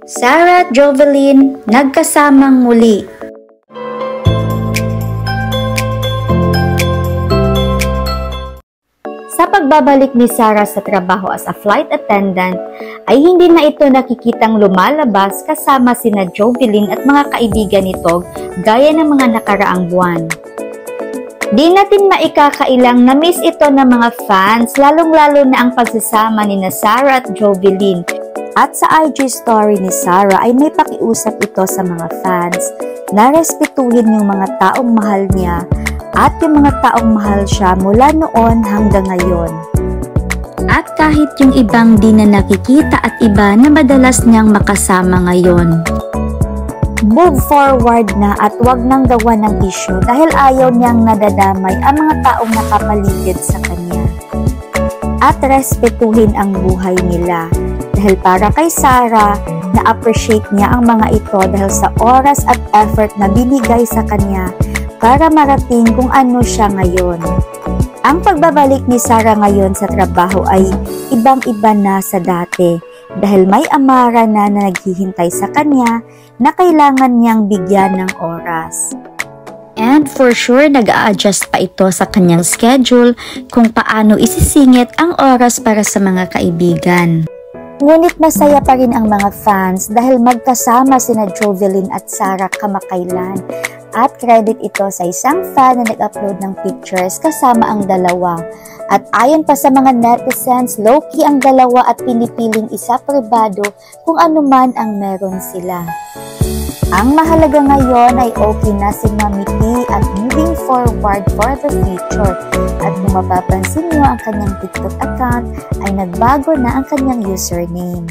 Sarah at Jovelyn nagkasamang muli. Sa pagbabalik ni Sarah sa trabaho as a flight attendant, ay hindi na ito nakikitang lumalabas kasama sina Jovelyn at mga kaibigan nito gaya ng mga nakaraang buwan. Di natin maikakailang na-miss ito ng mga fans, lalong-lalo na ang pagsasama ni Sarah at Jovelyn. At sa IG story ni Sarah ay may pakiusap ito sa mga fans na respetuhin yung mga taong mahal niya at yung mga taong mahal siya mula noon hanggang ngayon. At kahit yung ibang di na nakikita at iba na madalas niyang makasama ngayon. Move forward na at wag nang gawa ng issue dahil ayaw niyang nadadamay ang mga taong nakapaligid sa kanya. At respetuhin ang buhay nila. Dahil para kay Sarah, na-appreciate niya ang mga ito dahil sa oras at effort na binigay sa kanya para marating kung ano siya ngayon. Ang pagbabalik ni Sarah ngayon sa trabaho ay ibang-iba na sa dati dahil may amara na naghihintay sa kanya na kailangan niyang bigyan ng oras. And for sure, nag-a-adjust pa ito sa kanyang schedule kung paano isisingit ang oras para sa mga kaibigan. Ngunit masaya pa rin ang mga fans dahil magkasama sina Jovelyn at Sarah kamakailan at credit ito sa isang fan na nag-upload ng pictures kasama ang dalawa. At ayon pa sa mga netizens, low-key ang dalawa at pinipiling isa pribado kung ano man ang meron sila. Ang mahalaga ngayon ay okay na si Mami P at moving forward for the future. At kung mapapansin nyo ang kanyang TikTok account ay nagbago na ang kanyang username.